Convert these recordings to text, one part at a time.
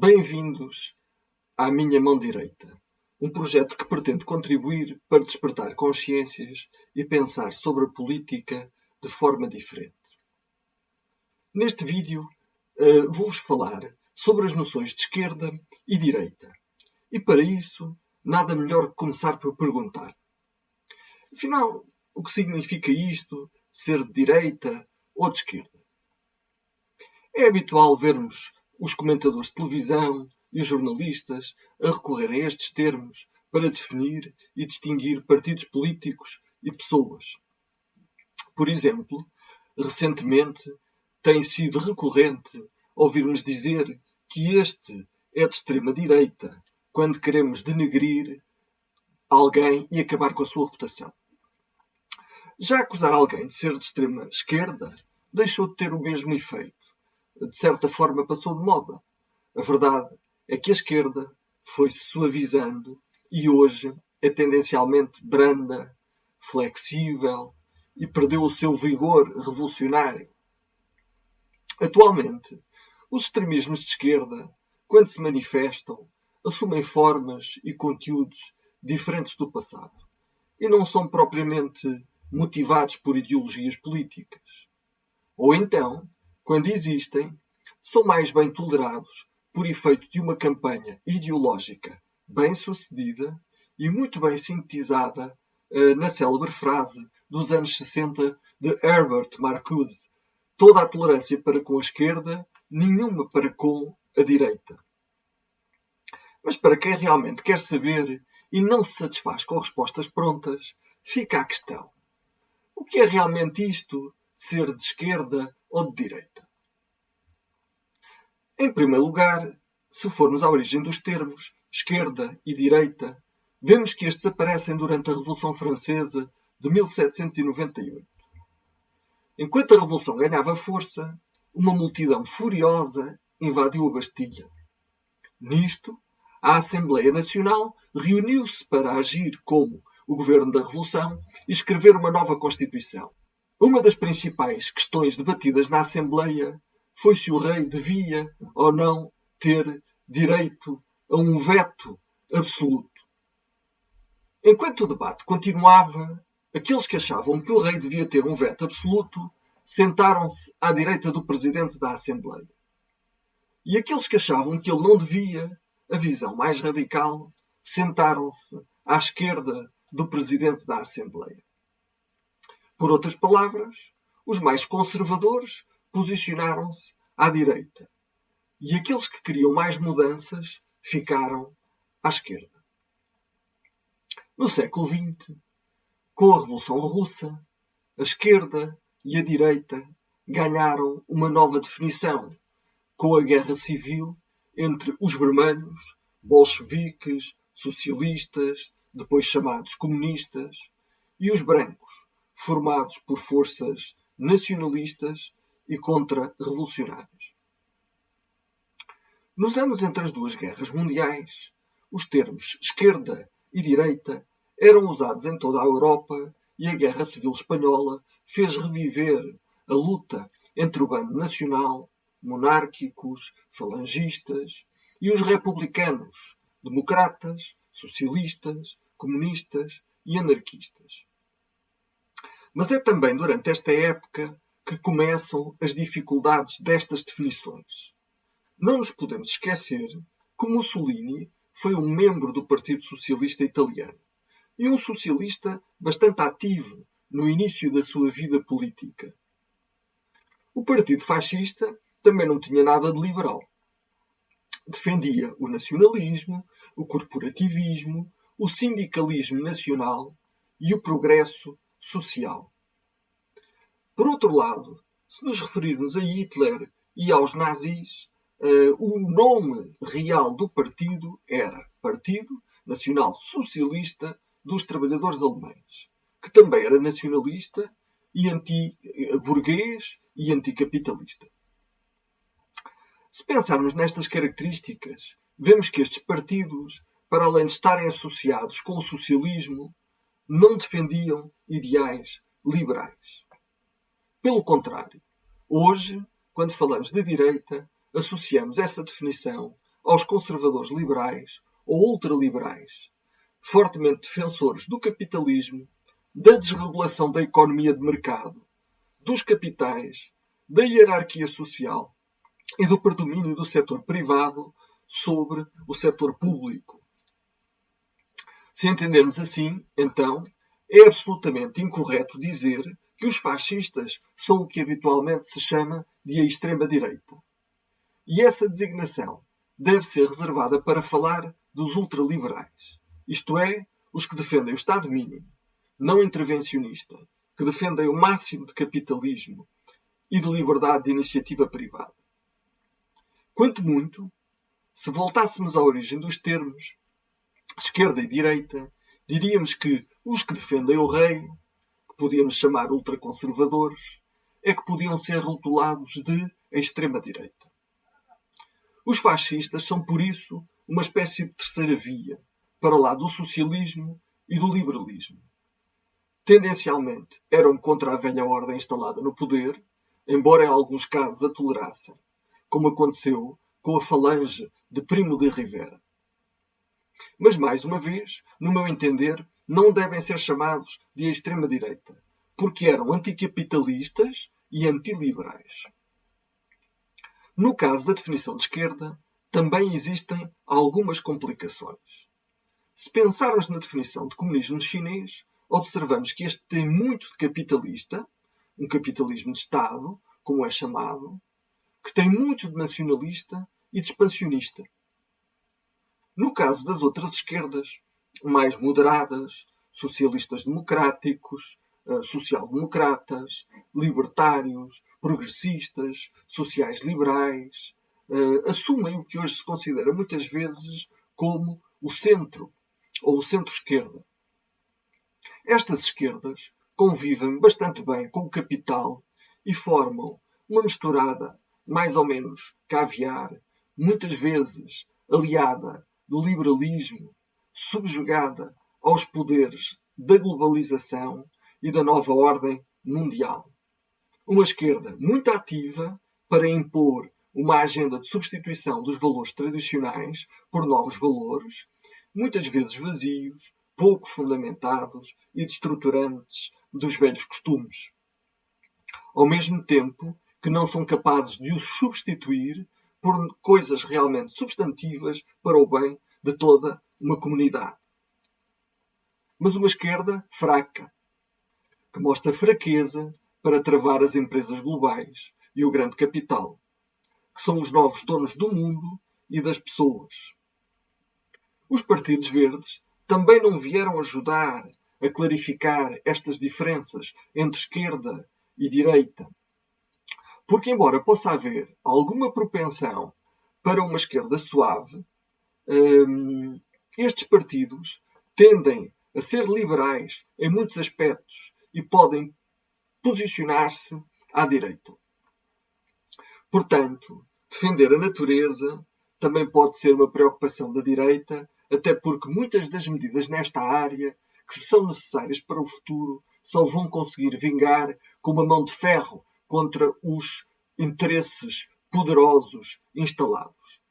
Bem-vindos à Minha Mão Direita, um projeto que pretende contribuir para despertar consciências e pensar sobre a política de forma diferente. Neste vídeo vou-vos falar sobre as noções de esquerda e direita. E para isso, nada melhor que começar por perguntar: afinal, o que significa isto, ser de direita ou de esquerda? É habitual vermos os comentadores de televisão e os jornalistas a recorrerem a estes termos para definir e distinguir partidos políticos e pessoas. Por exemplo, recentemente tem sido recorrente ouvir-nos dizer que este é de extrema-direita, quando queremos denegrir alguém e acabar com a sua reputação. Já acusar alguém de ser de extrema-esquerda deixou de ter o mesmo efeito. De certa forma passou de moda. A verdade é que a esquerda foi-se suavizando e hoje é tendencialmente branda, flexível e perdeu o seu vigor revolucionário. Atualmente, os extremismos de esquerda, quando se manifestam, assumem formas e conteúdos diferentes do passado e não são propriamente motivados por ideologias políticas. Ou então, quando existem, são mais bem tolerados por efeito de uma campanha ideológica bem sucedida e muito bem sintetizada na célebre frase dos anos 60 de Herbert Marcuse: toda a tolerância para com a esquerda, nenhuma para com a direita. Mas para quem realmente quer saber e não se satisfaz com respostas prontas, fica a questão: o que é realmente isto, ser de esquerda ou de direita? Em primeiro lugar, se formos à origem dos termos esquerda e direita, vemos que estes aparecem durante a Revolução Francesa de 1798. Enquanto a Revolução ganhava força, uma multidão furiosa invadiu a Bastilha. Nisto, a Assembleia Nacional reuniu-se para agir como o governo da Revolução e escrever uma nova Constituição. Uma das principais questões debatidas na Assembleia foi se o rei devia ou não ter direito a um veto absoluto. Enquanto o debate continuava, aqueles que achavam que o rei devia ter um veto absoluto sentaram-se à direita do presidente da Assembleia. E aqueles que achavam que ele não devia, a visão mais radical, sentaram-se à esquerda do presidente da Assembleia. Por outras palavras, os mais conservadores posicionaram-se à direita e aqueles que queriam mais mudanças ficaram à esquerda. No século XX, com a Revolução Russa, a esquerda e a direita ganharam uma nova definição, com a guerra civil entre os vermelhos, bolcheviques, socialistas, depois chamados comunistas, e os brancos, formados por forças nacionalistas e contra-revolucionários. Nos anos entre as duas guerras mundiais, os termos esquerda e direita eram usados em toda a Europa e a Guerra Civil Espanhola fez reviver a luta entre o bando nacional, monárquicos, falangistas, e os republicanos, democratas, socialistas, comunistas e anarquistas. Mas é também durante esta época que começam as dificuldades destas definições. Não nos podemos esquecer que Mussolini foi um membro do Partido Socialista Italiano e um socialista bastante ativo no início da sua vida política. O Partido Fascista também não tinha nada de liberal. Defendia o nacionalismo, o corporativismo, o sindicalismo nacional e o progresso social. Por outro lado, se nos referirmos a Hitler e aos nazis, o nome real do partido era Partido Nacional Socialista dos Trabalhadores Alemães, que também era nacionalista e anti-burguês e anticapitalista. Se pensarmos nestas características, vemos que estes partidos, para além de estarem associados com o socialismo, não defendiam ideais liberais. Pelo contrário, hoje, quando falamos de direita, associamos essa definição aos conservadores liberais ou ultraliberais, fortemente defensores do capitalismo, da desregulação da economia de mercado, dos capitais, da hierarquia social e do predomínio do setor privado sobre o setor público. Se entendermos assim, então, é absolutamente incorreto dizer que os fascistas são o que habitualmente se chama de a extrema-direita. E essa designação deve ser reservada para falar dos ultraliberais, isto é, os que defendem o Estado mínimo, não intervencionista, que defendem o máximo de capitalismo e de liberdade de iniciativa privada. Quanto muito, se voltássemos à origem dos termos, esquerda e direita, diríamos que os que defendem o rei, que podíamos chamar ultraconservadores, é que podiam ser rotulados de extrema-direita. Os fascistas são, por isso, uma espécie de terceira via, para lá do socialismo e do liberalismo. Tendencialmente eram contra a velha ordem instalada no poder, embora em alguns casos a tolerassem, como aconteceu com a falange de Primo de Rivera. Mas, mais uma vez, no meu entender, não devem ser chamados de extrema-direita, porque eram anticapitalistas e antiliberais. No caso da definição de esquerda, também existem algumas complicações. Se pensarmos na definição de comunismo chinês, observamos que este tem muito de capitalista, um capitalismo de Estado, como é chamado, que tem muito de nacionalista e de expansionista. No caso das outras esquerdas, mais moderadas, socialistas democráticos, social-democratas, libertários, progressistas, sociais-liberais, assumem o que hoje se considera muitas vezes como o centro, ou o centro-esquerda. Estas esquerdas convivem bastante bem com o capital e formam uma misturada mais ou menos caviar, muitas vezes aliada do liberalismo, subjugada aos poderes da globalização e da nova ordem mundial. Uma esquerda muito ativa para impor uma agenda de substituição dos valores tradicionais por novos valores, muitas vezes vazios, pouco fundamentados e destruturantes dos velhos costumes. Ao mesmo tempo que não são capazes de os substituir por coisas realmente substantivas para o bem de toda uma comunidade. Mas uma esquerda fraca, que mostra fraqueza para travar as empresas globais e o grande capital, que são os novos donos do mundo e das pessoas. Os partidos verdes também não vieram ajudar a clarificar estas diferenças entre esquerda e direita. Porque, embora possa haver alguma propensão para uma esquerda suave, estes partidos tendem a ser liberais em muitos aspectos e podem posicionar-se à direita. Portanto, defender a natureza também pode ser uma preocupação da direita, até porque muitas das medidas nesta área que são necessárias para o futuro só vão conseguir vingar com uma mão de ferro contra os interesses poderosos instalados.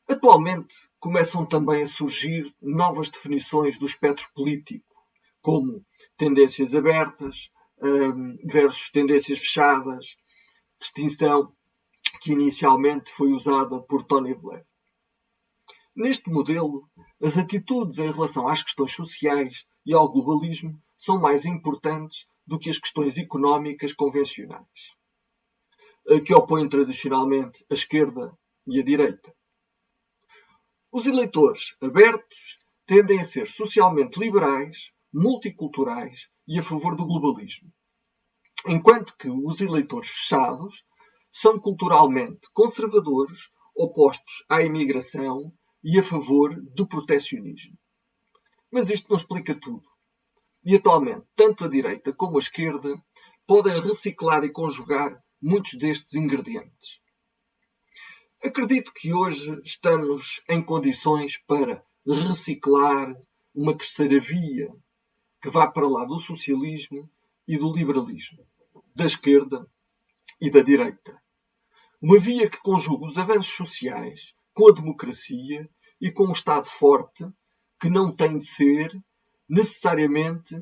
Atualmente começam também a surgir novas definições do espectro político, como tendências abertas versus tendências fechadas, distinção que inicialmente foi usada por Tony Blair. Neste modelo, as atitudes em relação às questões sociais e ao globalismo são mais importantes do que as questões económicas convencionais, que opõem tradicionalmente a esquerda e a direita. Os eleitores abertos tendem a ser socialmente liberais, multiculturais e a favor do globalismo, enquanto que os eleitores fechados são culturalmente conservadores, opostos à imigração e a favor do protecionismo. Mas isto não explica tudo. E atualmente, tanto a direita como a esquerda podem reciclar e conjugar muitos destes ingredientes. Acredito que hoje estamos em condições para reciclar uma terceira via que vá para lá do socialismo e do liberalismo, da esquerda e da direita. Uma via que conjuga os avanços sociais com a democracia e com um Estado forte que não tem de ser necessariamente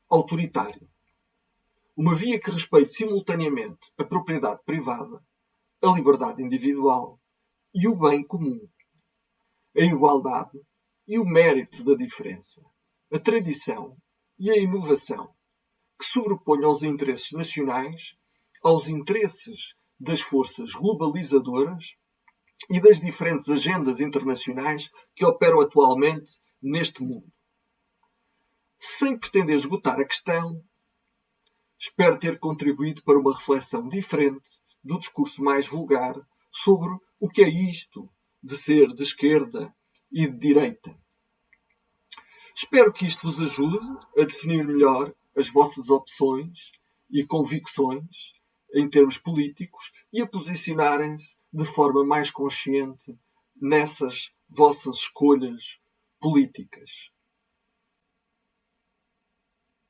autoritário. Uma via que respeite simultaneamente a propriedade privada, a liberdade individual e o bem comum, a igualdade e o mérito da diferença, a tradição e a inovação, que sobreponham os interesses nacionais aos interesses das forças globalizadoras e das diferentes agendas internacionais que operam atualmente neste mundo. Sem pretender esgotar a questão, espero ter contribuído para uma reflexão diferente do discurso mais vulgar sobre o que é isto de ser de esquerda e de direita. Espero que isto vos ajude a definir melhor as vossas opções e convicções em termos políticos e a posicionarem-se de forma mais consciente nessas vossas escolhas políticas.